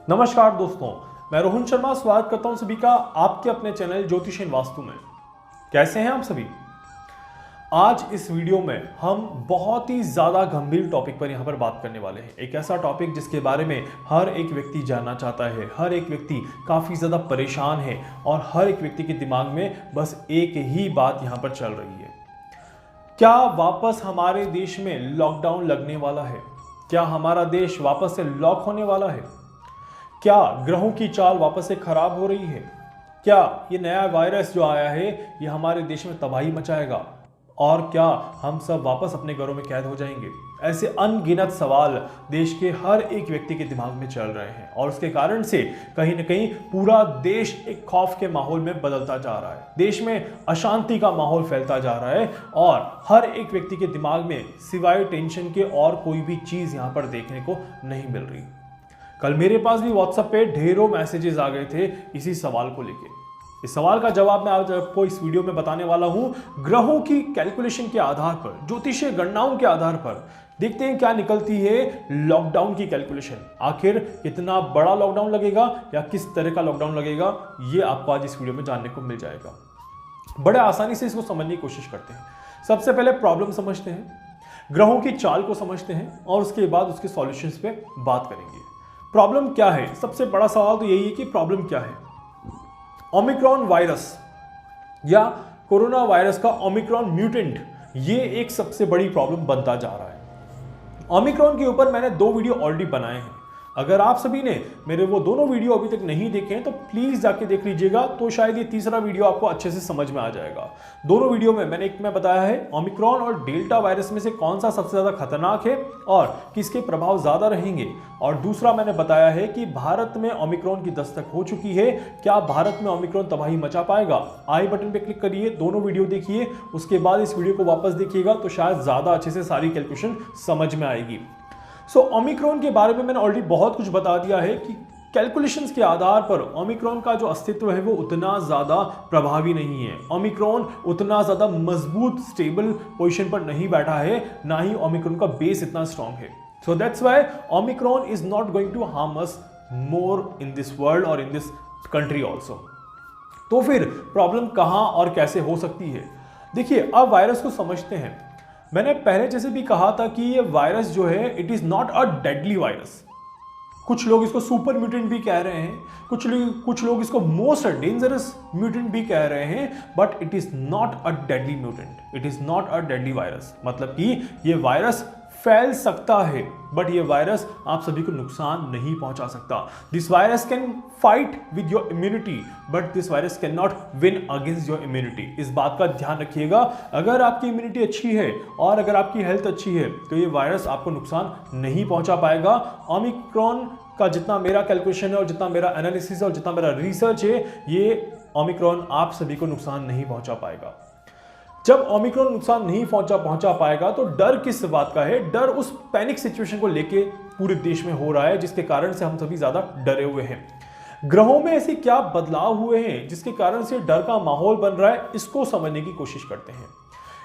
नमस्कार दोस्तों, मैं रोहन शर्मा स्वागत करता हूं सभी का आपके अपने चैनल ज्योतिष एंड वास्तु में। कैसे हैं आप सभी? आज इस वीडियो में हम बहुत ही ज़्यादा गंभीर टॉपिक पर यहाँ पर बात करने वाले हैं। एक ऐसा टॉपिक जिसके बारे में हर एक व्यक्ति जानना चाहता है, हर एक व्यक्ति काफ़ी ज़्यादा परेशान है और हर एक व्यक्ति के दिमाग में बस एक ही बात यहाँ पर चल रही है। क्या वापस हमारे देश में लॉकडाउन लगने वाला है? क्या हमारा देश वापस से लॉक होने वाला है? क्या ग्रहों की चाल वापस से खराब हो रही है? क्या ये नया वायरस जो आया है ये हमारे देश में तबाही मचाएगा? और क्या हम सब वापस अपने घरों में कैद हो जाएंगे? ऐसे अनगिनत सवाल देश के हर एक व्यक्ति के दिमाग में चल रहे हैं और उसके कारण से कहीं ना कहीं पूरा देश एक खौफ के माहौल में बदलता जा रहा है। देश में अशांति का माहौल फैलता जा रहा है और हर एक व्यक्ति के दिमाग में सिवाय टेंशन के और कोई भी चीज़ यहाँ पर देखने को नहीं मिल रही। कल मेरे पास भी व्हाट्सएप पे ढेरों मैसेजेस आ गए थे इसी सवाल को लेके। इस सवाल का जवाब मैं आज आपको इस वीडियो में बताने वाला हूं। ग्रहों की कैलकुलेशन के आधार पर, ज्योतिषीय गणनाओं के आधार पर देखते हैं क्या निकलती है लॉकडाउन की कैलकुलेशन। आखिर कितना बड़ा लॉकडाउन लगेगा या किस तरह का लॉकडाउन लगेगा, ये आपको आज इस वीडियो में जानने को मिल जाएगा। बड़े आसानी से इसको समझने की कोशिश करते हैं। सबसे पहले प्रॉब्लम समझते हैं, ग्रहों की चाल को समझते हैं और उसके बाद उसके सॉल्यूशंस पे बात करेंगे। प्रॉब्लम क्या है? सबसे बड़ा सवाल तो यही है कि प्रॉब्लम क्या है। ओमिक्रॉन वायरस या कोरोना वायरस का ओमिक्रॉन म्यूटेंट, ये एक सबसे बड़ी प्रॉब्लम बनता जा रहा है। ओमिक्रॉन के ऊपर मैंने 2 वीडियो ऑलरेडी बनाए हैं। अगर आप सभी ने मेरे वो दोनों वीडियो अभी तक नहीं देखे हैं तो प्लीज जाके देख लीजिएगा, तो शायद ये तीसरा वीडियो आपको अच्छे से समझ में आ जाएगा। दोनों वीडियो में मैंने एक में बताया है ओमिक्रॉन और डेल्टा वायरस में से कौन सा सबसे ज्यादा खतरनाक है और किसके प्रभाव ज्यादा रहेंगे, और दूसरा मैंने बताया है कि भारत में ओमिक्रॉन की दस्तक हो चुकी है। क्या भारत में ओमिक्रॉन तबाही मचा पाएगा? आई बटन पे क्लिक करिए, दोनों वीडियो देखिए, उसके बाद इस वीडियो को वापस देखिएगा तो शायद ज्यादा अच्छे से सारी कैलकुलेशन समझ में आएगी। ओमिक्रॉन के बारे में मैंने ऑलरेडी बहुत कुछ बता दिया है कि कैलकुलेशंस के आधार पर ओमिक्रॉन का जो अस्तित्व है वो उतना ज़्यादा प्रभावी नहीं है। ओमिक्रॉन उतना ज़्यादा मजबूत स्टेबल पोजीशन पर नहीं बैठा है, ना ही ओमिक्रॉन का बेस इतना स्ट्रांग है। So that's why Omicron is not going to harm us more in this world और इन दिस कंट्री ऑल्सो। तो फिर प्रॉब्लम कहाँ और कैसे हो सकती है? देखिए, अब वायरस को समझते हैं। मैंने पहले जैसे भी कहा था कि ये वायरस जो है it is not a deadly virus. कुछ लोग इसको सुपर म्यूटेंट भी कह रहे हैं, कुछ लोग इसको मोस्ट डेंजरस म्यूटेंट भी कह रहे हैं, but it is not a deadly mutant, it is not a deadly virus. मतलब कि ये वायरस फैल सकता है बट ये वायरस आप सभी को नुकसान नहीं पहुंचा सकता। This virus can fight with your immunity but this virus can not win against your immunity. इस बात का ध्यान रखिएगा। अगर आपकी इम्यूनिटी अच्छी है और अगर आपकी हेल्थ अच्छी है तो ये वायरस आपको नुकसान नहीं पहुंचा पाएगा। ओमिक्रॉन का जितना मेरा कैलकुलेशन है और जितना मेरा एनालिसिस है और जितना मेरा रिसर्च है, ये ओमिक्रॉन आप सभी को नुकसान नहीं पहुंचा पाएगा। जब ओमिक्रॉन नुकसान नहीं पहुंचा पाएगा तो डर किस बात का है? डर उस पैनिक सिचुएशन को लेके पूरे देश में हो रहा है जिसके कारण से हम सभी ज्यादा डरे हुए हैं। ग्रहों में ऐसे क्या बदलाव हुए हैं जिसके कारण से डर का माहौल बन रहा है, इसको समझने की कोशिश करते हैं।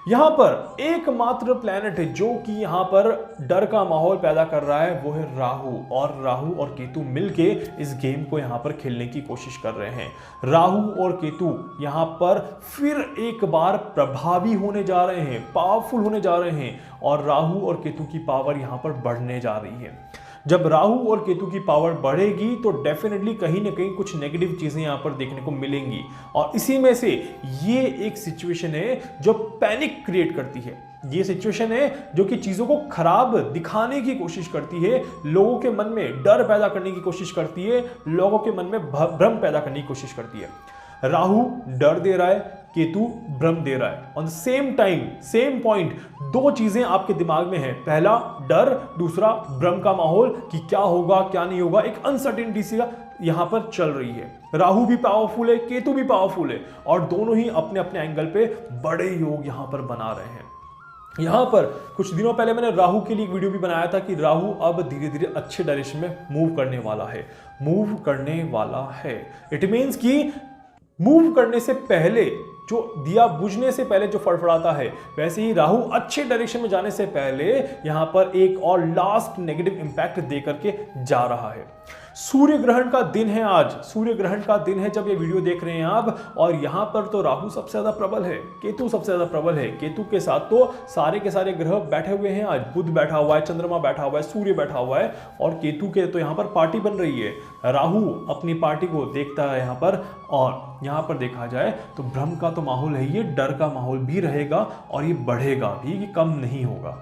यहां पर एकमात्र प्लैनेट है जो कि यहां पर डर का माहौल पैदा कर रहा है, वो है राहु। और राहु और केतु मिलके इस गेम को यहां पर खेलने की कोशिश कर रहे हैं। राहु और केतु यहां पर फिर एक बार प्रभावी होने जा रहे हैं, पावरफुल होने जा रहे हैं और राहु और केतु की पावर यहां पर बढ़ने जा रही है। जब राहु और केतु की पावर बढ़ेगी तो डेफिनेटली कहीं ना कहीं कुछ नेगेटिव चीजें यहां पर देखने को मिलेंगी और इसी में से ये एक सिचुएशन है जो पैनिक क्रिएट करती है। ये सिचुएशन है जो कि चीजों को खराब दिखाने की कोशिश करती है, लोगों के मन में डर पैदा करने की कोशिश करती है, लोगों के मन में भ्रम पैदा करने की कोशिश करती है। राहु डर दे रहा है, केतु भ्रम दे रहा है। On same time same point 2 चीजें आपके दिमाग में है, पहला डर, दूसरा भ्रम का माहौल कि क्या होगा क्या नहीं होगा, एक अनसर्टेनिटी सी यहां पर चल रही है। राहु भी पावरफुल है, केतु भी पावरफुल है और दोनों ही अपने अपने एंगल पे बड़े योग यहां पर बना रहे हैं। यहां पर कुछ दिनों पहले मैंने राहु के लिए एक वीडियो भी बनाया था कि राहु अब धीरे धीरे अच्छे डायरेक्शन में मूव करने वाला है। इट मीन्स कि मूव करने से पहले जो दिया बुझने से पहले जो फड़फड़ाता है, वैसे ही राहु अच्छे डायरेक्शन में जाने से पहले यहां पर एक और लास्ट नेगेटिव इंपैक्ट दे करके जा रहा है। सूर्य ग्रहण का दिन है आज, सूर्य ग्रहण का दिन है जब ये वीडियो देख रहे हैं आप। और यहां पर तो राहु सबसे ज्यादा प्रबल है, केतु सबसे ज्यादा प्रबल है। केतु के साथ तो सारे के सारे ग्रह बैठे हुए हैं आज। बुध बैठा हुआ है, चंद्रमा बैठा हुआ है, सूर्य बैठा हुआ है और केतु के तो यहां पर पार्टी बन रही है। राहु अपनी पार्टी को देखता है यहां पर। और यहां पर देखा जाए तो भ्रम का तो माहौल है, ये डर का माहौल भी रहेगा और ये बढ़ेगा भी, कि कम नहीं होगा।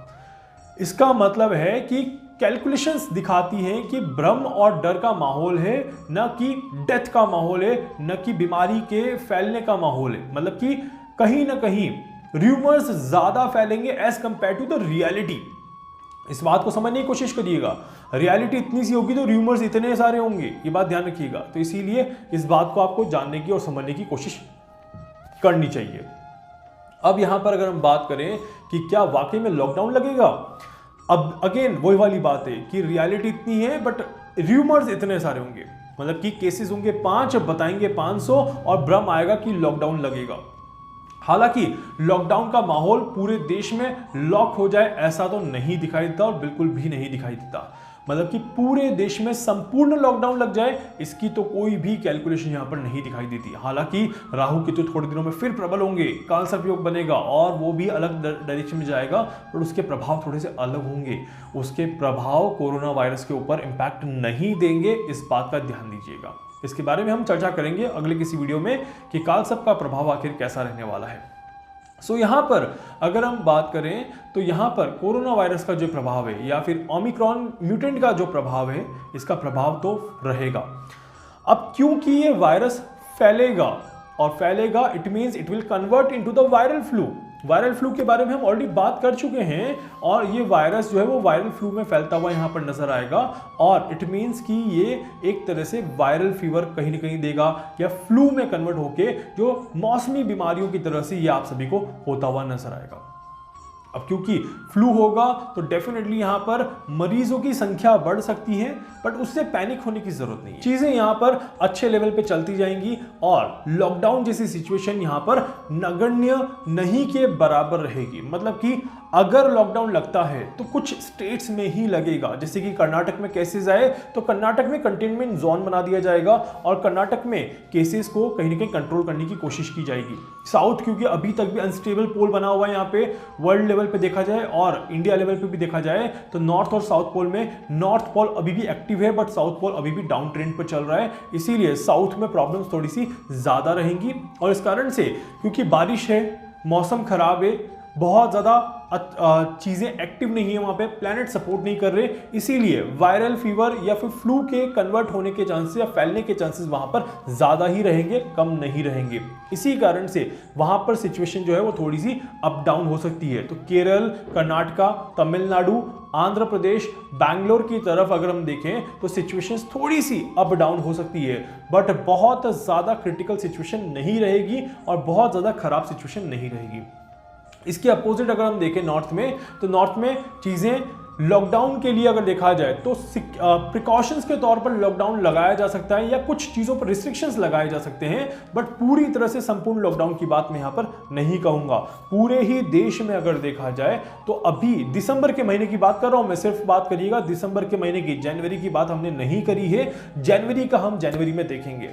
इसका मतलब है कि कैलकुलेशंस दिखाती हैं कि भ्रम और डर का माहौल है, न कि डेथ का माहौल है, न कि बीमारी के फैलने का माहौल है। मतलब कि कहीं ना कहीं र्यूमर्स ज्यादा फैलेंगे as compare to the reality. इस बात को समझने की कोशिश करिएगा, रियलिटी इतनी सी होगी तो र्यूमर्स इतने सारे होंगे, ये बात ध्यान रखिएगा। तो इसीलिए इस बात को आपको जानने की और समझने की कोशिश करनी चाहिए। अब यहां पर अगर हम बात करें कि क्या वाकई में लॉकडाउन लगेगा, अब अगेन वही वाली बात है कि रियलिटी इतनी है बट र्यूमर्स इतने सारे होंगे। मतलब कि केसेस होंगे 5, बताएंगे 500 और भ्रम आएगा कि लॉकडाउन लगेगा। हालांकि लॉकडाउन का माहौल पूरे देश में लॉक हो जाए ऐसा तो नहीं दिखाई देता और बिल्कुल भी नहीं दिखाई देता। मतलब कि पूरे देश में संपूर्ण लॉकडाउन लग जाए, इसकी तो कोई भी कैलकुलेशन यहां पर नहीं दिखाई देती। हालांकि राहु केतु थोड़े दिनों में फिर प्रबल होंगे, काल सर्प योग बनेगा और वो भी अलग डायरेक्शन में जाएगा, पर उसके प्रभाव थोड़े से अलग होंगे। उसके प्रभाव कोरोना वायरस के ऊपर इंपैक्ट नहीं देंगे, इस बात का ध्यान दीजिएगा। इसके बारे में हम चर्चा करेंगे अगले किसी वीडियो में कि काल सर्प का प्रभाव आखिर कैसा रहने वाला है। सो यहां पर अगर हम बात करें तो यहां पर कोरोना वायरस का जो प्रभाव है या फिर ओमिक्रॉन म्यूटेंट का जो प्रभाव है, इसका प्रभाव तो रहेगा। अब क्योंकि ये वायरस फैलेगा और फैलेगा, it means it will convert into the viral flu. Viral flu के बारे में हम ऑलरेडी बात कर चुके हैं और ये वायरस जो है वो वायरल फ्लू में फैलता हुआ यहां पर नजर आएगा। और इट मींस कि ये एक तरह से वायरल फीवर कहीं ना कहीं देगा या फ्लू में कन्वर्ट होके जो मौसमी बीमारियों की तरह से ये आप सभी को होता हुआ नजर आएगा। अब क्योंकि फ्लू होगा तो डेफिनेटली यहां पर मरीजों की संख्या बढ़ सकती है, बट उससे पैनिक होने की जरूरत नहीं है। चीजें यहां पर अच्छे लेवल पे चलती जाएंगी और लॉकडाउन जैसी सिचुएशन यहां पर नगण्य नहीं के बराबर रहेगी। मतलब कि अगर लॉकडाउन लगता है तो कुछ स्टेट्स में ही लगेगा। जैसे कि कर्नाटक में केसेस आए तो कर्नाटक में कंटेनमेंट जोन बना दिया जाएगा और कर्नाटक में केसेस को कहीं ना कहीं कंट्रोल करने की कोशिश की जाएगी। साउथ क्योंकि अभी तक भी अनस्टेबल पोल बना हुआ है यहाँ पे, वर्ल्ड लेवल पे देखा जाए और इंडिया लेवल पे भी देखा जाए तो नॉर्थ और साउथ पोल में नॉर्थ पोल अभी भी एक्टिव है बट साउथ पोल अभी भी डाउन ट्रेंड पर चल रहा है। इसीलिए साउथ में प्रॉब्लम्स थोड़ी सी ज्यादा रहेंगी और इस कारण से क्योंकि बारिश है, मौसम खराब है, बहुत ज्यादा चीजें एक्टिव नहीं है वहां पे, प्लैनेट सपोर्ट नहीं कर रहे, इसीलिए वायरल फीवर या फिर फ्लू के कन्वर्ट होने के चांसेस या फैलने के चांसेस वहां पर ज्यादा ही रहेंगे, कम नहीं रहेंगे। इसी कारण से वहां पर सिचुएशन जो है वो थोड़ी सी अप डाउन हो सकती है। तो केरल, कर्नाटका, तमिलनाडु, आंध्र प्रदेश, बैंगलोर की तरफ अगर हम देखें तो सिचुएशंस थोड़ी सी अप डाउन हो सकती है, बट बहुत ज्यादा क्रिटिकल सिचुएशन नहीं रहेगी और बहुत ज्यादा खराब सिचुएशन नहीं रहेगी। इसके अपोजिट अगर हम देखें नॉर्थ में, तो नॉर्थ में चीजें लॉकडाउन के लिए अगर देखा जाए तो प्रिकॉशंस के तौर पर लॉकडाउन लगाया जा सकता है या कुछ चीजों पर रिस्ट्रिक्शंस लगाए जा सकते हैं, बट पूरी तरह से संपूर्ण लॉकडाउन की बात मैं यहां पर नहीं कहूंगा। पूरे ही देश में अगर देखा जाए तो अभी दिसंबर के महीने की बात कर रहा हूं मैं, सिर्फ बात करिएगा दिसंबर के महीने की, जनवरी की बात हमने नहीं करी है। जनवरी का हम जनवरी में देखेंगे।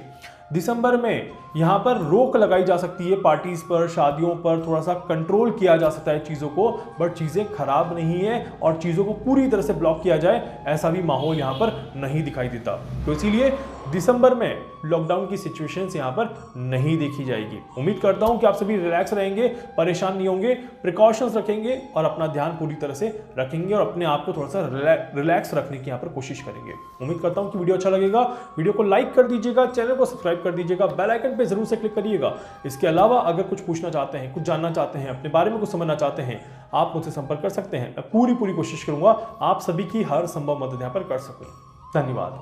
दिसंबर में यहां पर रोक लगाई जा सकती है पार्टीज पर, शादियों पर, थोड़ा सा कंट्रोल किया जा सकता है चीजों को, बट चीजें खराब नहीं है और चीजों को पूरी तरह से ब्लॉक किया जाए ऐसा भी माहौल यहां पर नहीं दिखाई देता। तो इसीलिए दिसंबर में लॉकडाउन की सिचुएशंस यहां पर नहीं देखी जाएगी। उम्मीद करता हूं कि आप सभी रिलैक्स रहेंगे, परेशान नहीं होंगे, प्रिकॉशंस रखेंगे और अपना ध्यान पूरी तरह से रखेंगे और अपने आप को थोड़ा सा रिलैक्स रखने की यहां पर कोशिश करेंगे। उम्मीद करता हूं कि वीडियो अच्छा लगेगा। वीडियो को लाइक कर दीजिएगा, चैनल को सब्सक्राइब कर दीजिएगा, बेल आइकन पे जरूर से क्लिक करिएगा। इसके अलावा अगर कुछ पूछना चाहते हैं, कुछ जानना चाहते हैं, अपने बारे में कुछ समझना चाहते हैं, आप मुझसे संपर्क कर सकते हैं। मैं पूरी कोशिश करूंगा आप सभी की हर संभव मदद यहां पर कर सकूं। धन्यवाद।